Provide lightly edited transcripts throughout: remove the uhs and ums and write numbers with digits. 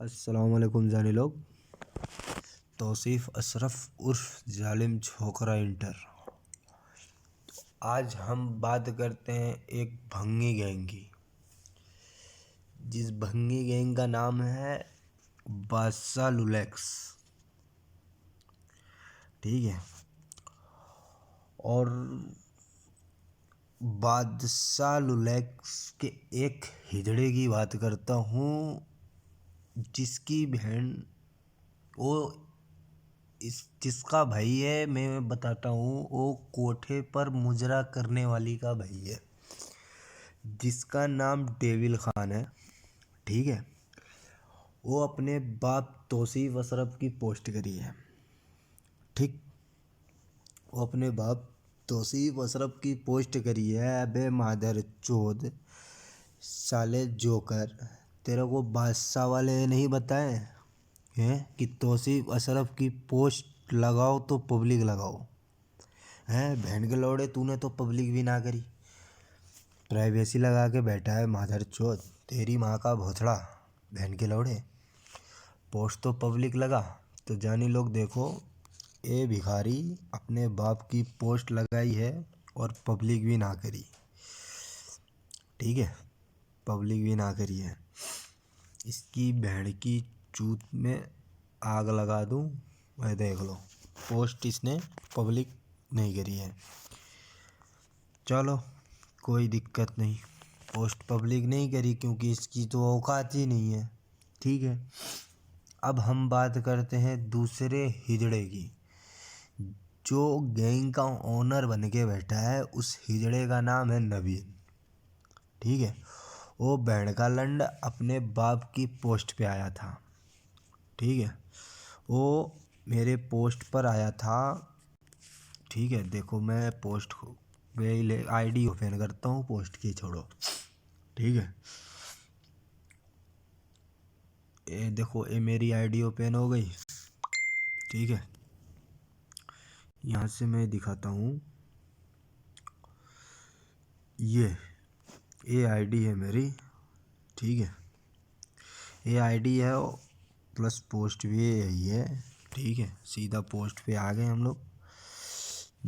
अस्सलामुअलैकुम जानी लोग। तौसीफ़ अशरफ उर्फ जालिम छोकरा इंटर। आज हम बात करते हैं एक भंगी गैंग की, जिस भंगी गैंग का नाम है बादशाह लुलेक्स। ठीक है, और बादशाह लुलेक्स के एक हिजड़े की बात करता हूँ, जिसकी बहन वो जिसका भाई है, मैं बताता हूँ, वो कोठे पर मुजरा करने वाली का भाई है, जिसका नाम डेविल खान है। ठीक है, वो अपने बाप तौसीफ अशरफ की पोस्ट करी है। ठीक, वो अपने बाप तौसीफ अशरफ की पोस्ट करी है। अबे मादर चोद साले जोकर, तेरे को बादशाह वाले नहीं बताए हैं कि तौसीफ अशरफ की पोस्ट लगाओ तो पब्लिक लगाओ? हैं बहन के लौड़े, तूने तो पब्लिक भी ना करी, प्राइवेसी लगा के बैठा है मादर चोद, तेरी माँ का भोसड़ा बहन के लौड़े। पोस्ट तो पब्लिक लगा। तो जानी लोग देखो, ये भिखारी अपने बाप की पोस्ट लगाई है और पब्लिक भी ना करी। ठीक है, पब्लिक भी ना करी है। इसकी बहन की चूत में आग लगा दूं मैं, देख लो, पोस्ट इसने पब्लिक नहीं करी है। चलो कोई दिक्कत नहीं, पोस्ट पब्लिक नहीं करी क्योंकि इसकी तो औकात ही नहीं है। ठीक है, अब हम बात करते हैं दूसरे हिजड़े की, जो गैंग का ओनर बन के बैठा है। उस हिजड़े का नाम है नवीन। ठीक है, वो बहन का लंड अपने बाप की पोस्ट पे आया था। ठीक है, वो मेरे पोस्ट पर आया था। ठीक है, देखो मैं पोस्ट पे आईडी ओपन करता हूँ, पोस्ट की छोड़ो। ठीक है, ये देखो, ये मेरी आईडी ओपन हो गई। ठीक है, यहाँ से मैं दिखाता हूँ, ये आईडी है मेरी। ठीक है, ये आईडी है प्लस पोस्ट भी यही है। ठीक है, सीधा पोस्ट पे आ गए हम लोग।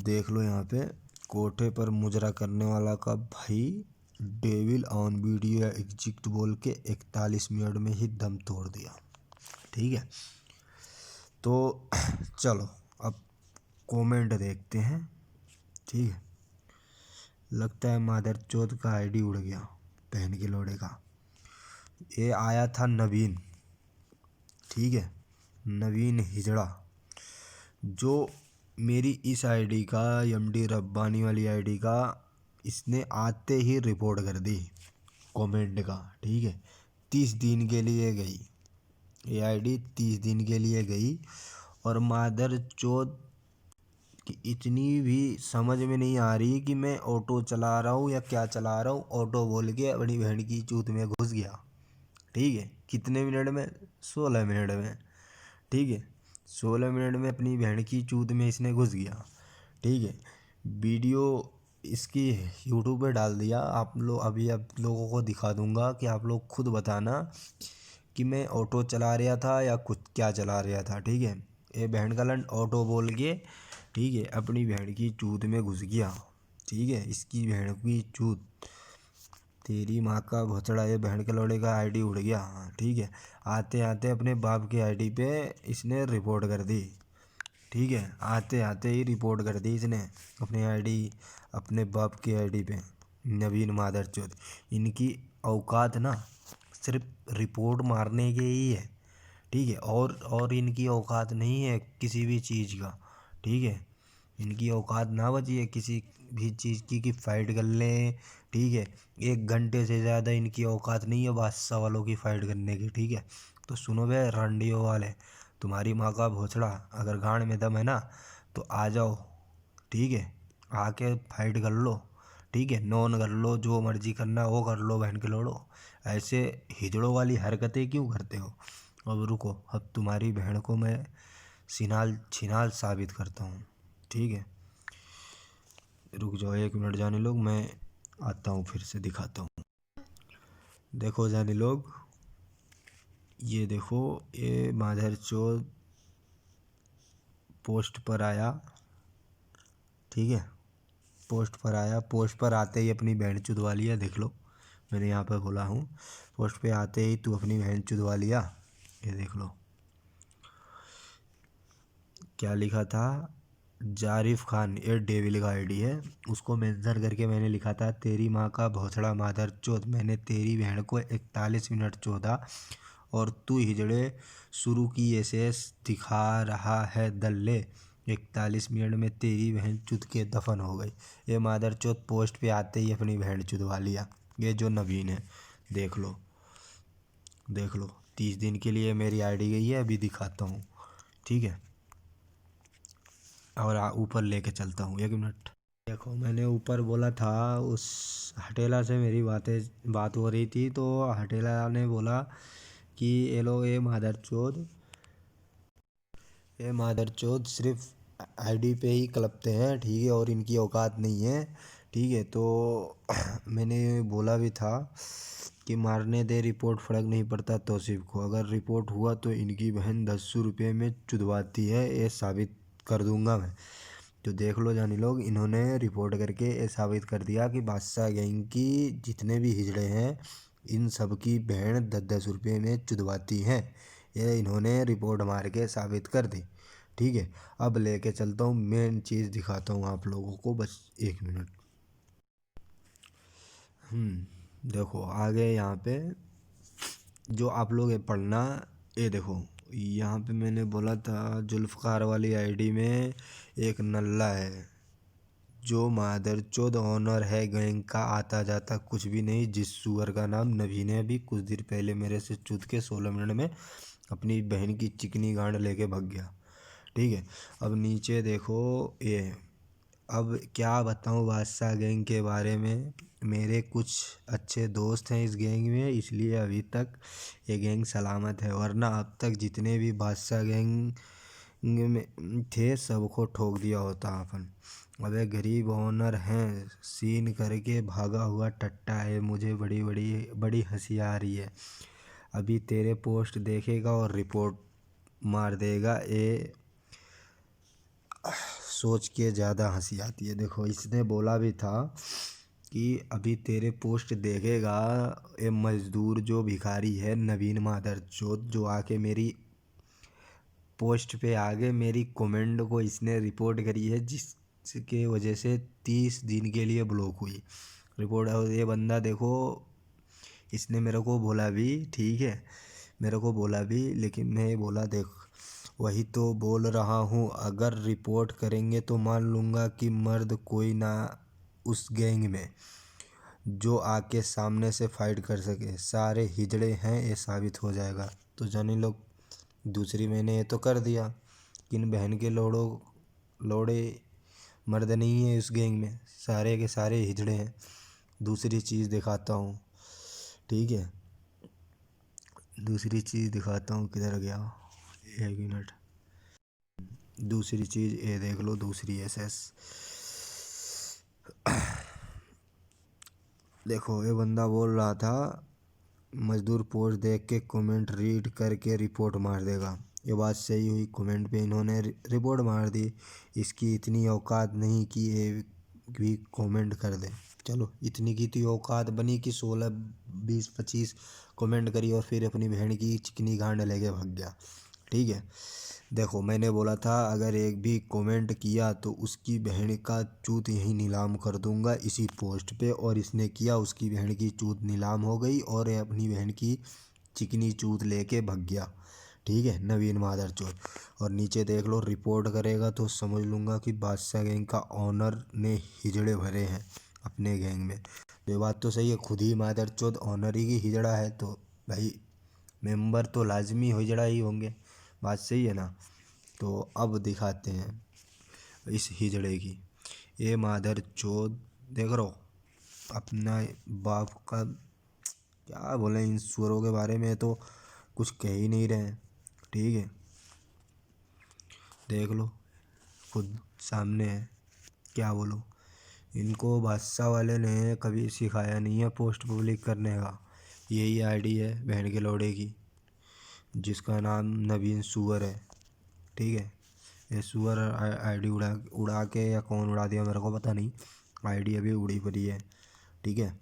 देख लो यहाँ पे, कोठे पर मुजरा करने वाला का भाई डेविल ऑन वीडियो एग्जिट बोल के 41 मिनट में ही दम तोड़ दिया। ठीक है, तो चलो अब कमेंट देखते हैं। ठीक है, लगता है मादर चौथ का आईडी उड़ गया बहन के लोड़े का। ये आया था नवीन। ठीक है, नवीन हिजड़ा, जो मेरी इस आईडी का, एमडी रब्बानी वाली आईडी का, इसने आते ही रिपोर्ट कर दी कमेंट का। ठीक है, 30 दिन के लिए गई ये आईडी, 30 दिन के लिए गई। और मादर चौथ कि इतनी भी समझ में नहीं आ रही कि मैं ऑटो चला रहा हूँ या क्या चला रहा हूँ। ऑटो बोल के अपनी बहन की चूत में घुस गया। ठीक है, कितने मिनट में? 16 मिनट में। ठीक है, 16 मिनट में अपनी बहन की चूत में इसने घुस गया। ठीक है, वीडियो इसकी यूट्यूब पे डाल दिया। आप लोग अभी आप लोगों को दिखा दूंगा कि आप लोग खुद बताना कि मैं ऑटो चला रहा था या कुछ क्या चला रहा था। ठीक है, ये बहन का लंड ऑटो बोल के, ठीक है, अपनी बहन की चूत में घुस गया। ठीक है, इसकी बहन की चूत, तेरी माँ का भोसड़ा, ये बहन के लौड़े का आईडी उड़ गया। ठीक है, आते आते अपने बाप की आईडी पे इसने रिपोर्ट कर दी। ठीक है, आते आते ही रिपोर्ट कर दी इसने अपनी आईडी, अपने बाप की आईडी पे। नवीन मादर चौथ, इनकी औकात ना सिर्फ रिपोर्ट मारने के ही है। ठीक है, और इनकी औकात नहीं है किसी भी चीज़ का। ठीक है, इनकी औकात ना बची है किसी भी चीज़ की कि फ़ाइट कर लें। ठीक है, 1 घंटे से ज़्यादा इनकी औकात नहीं है बादशाह वालों की फ़ाइट करने की। ठीक है, तो सुनो बे रंडियों वाले, तुम्हारी माँ का भोसड़ा, अगर गांड में दम है ना तो आ जाओ। ठीक है, आके फाइट कर लो। ठीक है, नॉन कर लो, जो मर्जी करना वो कर लो बहन के लोड़ो। ऐसे हिजड़ों वाली हरकतें क्यों करते हो? अब रुको, अब तुम्हारी बहन को मैं छिनाल छिनाल साबित करता हूँ। ठीक है, रुक जाओ 1 मिनट जाने लोग, मैं आता हूँ फिर से दिखाता हूँ। देखो जाने लोग, ये देखो, ये मादरचोद पोस्ट पर आया, ठीक है। पोस्ट पर आया, पोस्ट पर आते ही अपनी बहन चुदवा लिया। देख लो, मैंने यहाँ पर बोला हूँ पोस्ट पे आते ही तू अपनी बहन चुदवा लिया। ये देख लो क्या लिखा था। जारिफ खान, ये डेविल का आईडी है, उसको मेंशन करके मैंने लिखा था, तेरी माँ का भोसड़ा मादरचोद, मैंने तेरी बहन को 41 मिनट चोदा और तू हिजड़े शुरू की ऐसे दिखा रहा है दल्ले। 41 मिनट में तेरी बहन चुद के दफन हो गई। ये मादरचोद पोस्ट पे आते ही अपनी बहन चुदवा लिया। ये जो नवीन है, देख लो देख लो, 30 दिन के लिए मेरी आईडी गई है, अभी दिखाता हूँ, ठीक है। और ऊपर लेके चलता हूँ, 1 मिनट। देखो, मैंने ऊपर बोला था, उस हटेला से मेरी बात हो रही थी, तो हटेला ने बोला कि ये मादरचोद सिर्फ आईडी पे ही कलपते हैं, ठीक है, और इनकी औकात नहीं है, ठीक है। तो मैंने बोला भी था कि मारने दे, रिपोर्ट फर्क नहीं पड़ता तौसीफ को, अगर रिपोर्ट हुआ तो इनकी बहन 10 रुपये में चुदवाती है, ये साबित कर दूंगा मैं। तो देख लो जानी लोग, इन्होंने रिपोर्ट करके ये साबित कर दिया कि बादशाह गैंग की जितने भी हिजड़े हैं, इन सब की बहन 10-10 रुपये में चुदवाती हैं। ये इन्होंने रिपोर्ट मार के साबित कर दी, ठीक है। अब लेके चलता हूँ, मेन चीज़ दिखाता हूँ आप लोगों को, बस 1 मिनट। देखो आगे यहाँ पे जो आप लोग ये पढ़ना, ये देखो, यहाँ पे मैंने बोला था जुल्फ़कार वाली आईडी में एक नल्ला है जो मादरचोद ऑनर है गैंग का, आता जाता कुछ भी नहीं, जिस सुअर का नाम नवीन है, भी कुछ देर पहले मेरे से चूत के 16 मिनट में अपनी बहन की चिकनी गांड लेके भाग गया, ठीक है। अब नीचे देखो, ये अब क्या बताऊं बादशाह गैंग के बारे में। मेरे कुछ अच्छे दोस्त हैं इस गैंग में, इसलिए अभी तक ये गैंग सलामत है, वरना अब तक जितने भी बादशाह गैंग में थे सबको ठोक दिया होता अपन। अबे गरीब ओनर हैं, सीन करके भागा हुआ टट्टा है, मुझे बड़ी बड़ी बड़ी हंसी आ रही है। अभी तेरे पोस्ट देखेगा और रिपोर्ट मार देगा, ये सोच के ज़्यादा हंसी आती है। देखो, इसने बोला भी था कि अभी तेरे पोस्ट देखेगा, ये मजदूर जो भिखारी है नवीन मादरचोद, जो आके मेरी पोस्ट पे आगे मेरी कमेंट को इसने रिपोर्ट करी है, जिसके वजह से 30 दिन के लिए ब्लॉक हुई रिपोर्ट। और ये बंदा देखो, इसने मेरे को बोला भी, ठीक है, मेरे को बोला भी, लेकिन मैं ये बोला, देख वही तो बोल रहा हूँ, अगर रिपोर्ट करेंगे तो मान लूँगा कि मर्द कोई ना उस गैंग में जो आके सामने से फाइट कर सके, सारे हिजड़े हैं, ये साबित हो जाएगा। तो जानी लोग, दूसरी मैंने ये तो कर दिया कि इन बहन के लोड़े मर्द नहीं है उस गैंग में, सारे के सारे हिजड़े हैं। दूसरी चीज़ दिखाता हूँ, ठीक है, दूसरी चीज़ दिखाता हूँ, किधर गया, 1 मिनट। दूसरी चीज़ ये देख लो, दूसरी एसएस। देखो, ये बंदा बोल रहा था मजदूर पोस्ट देख के कमेंट रीड करके रिपोर्ट मार देगा। ये बात सही हुई, कमेंट पे इन्होंने रिपोर्ट मार दी। इसकी इतनी औकात नहीं कि ये भी कमेंट कर दे। चलो, इतनी की तो औकात बनी कि 16 20 25 कमेंट करी और फिर अपनी बहन की चिकनी गांड लेके भाग गया, ठीक है। देखो, मैंने बोला था अगर एक भी कमेंट किया तो उसकी बहन का चूत यहीं नीलाम कर दूंगा इसी पोस्ट पे, और इसने किया, उसकी बहन की चूत नीलाम हो गई और ये अपनी बहन की चिकनी चूत लेके भाग गया, ठीक है, नवीन मादरचोद। और नीचे देख लो, रिपोर्ट करेगा तो समझ लूँगा कि बादशाह गैंग का ऑनर ने हिजड़े भरे हैं अपने गैंग में। तो ये बात तो सही है, खुद ही मादरचोद ऑनर ही की हिजड़ा है, तो भाई मेंबर तो लाजमी हिजड़ा ही होंगे, बात सही है ना। तो अब दिखाते हैं इस हिजड़े की। ये मादरचोद देख रहे हो, अपना बाप का क्या बोले, इन सुअरों के बारे में तो कुछ कह ही नहीं रहे हैं, ठीक है। देख लो, खुद सामने है, क्या बोलो। इनको बादशाह वाले ने कभी सिखाया नहीं है पोस्ट पब्लिक करने का। यही आईडी है बहन के लौड़े की, जिसका नाम नवीन सुअर है। ठीक है, ये सुअर आईडी उड़ा उड़ा के, या कौन उड़ा दिया मेरे को पता नहीं, आईडी अभी उड़ी पड़ी है। ठीक है,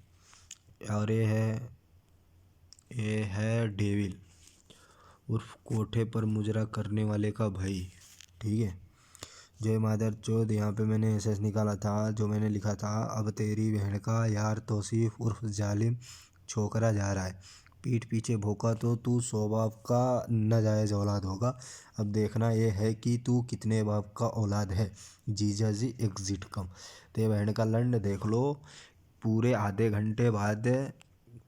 और ये है डेविल उर्फ कोठे पर मुजरा करने वाले का भाई। ठीक है, जय मादर चौध। यहाँ पे मैंने एसएस निकाला था, जो मैंने लिखा था, अब तेरी बहन का यार तौसीफ उर्फ जालिम छोकरा जा रहा है, पीठ पीछे भोंका तो तू 100 बाप का नाजायज़ औलाद होगा। अब देखना ये है कि तू कितने बाप का औलाद है। जीजा जी एग्जिट कम। ते बहन का लंड देख लो। पूरे आधे घंटे बाद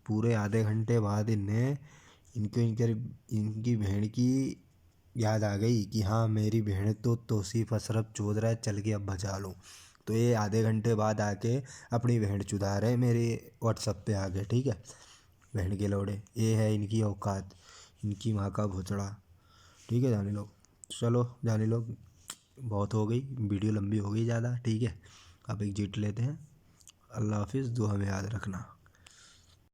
पूरे आधे घंटे बाद इन्हें इनको इनके इनकी बहन की याद आ गई कि हाँ मेरी बहन तो तौसीफ अशरफ चौधरी है, चल के अब बचा लूँ। तो ये आधे घंटे बाद आके अपनी बहन चुदा रहे मेरे व्हाट्सअप पे आके। ठीक है, बहन के लौड़े, ये है इनकी औकात, इनकी माँ का भोचड़ा। ठीक है जाने लोग, चलो जाने लोग, बहुत हो गई, वीडियो लंबी हो गई ज़्यादा। ठीक है, अब एक जीत लेते हैं। अल्लाह हाफिज़, दुआ में याद रखना।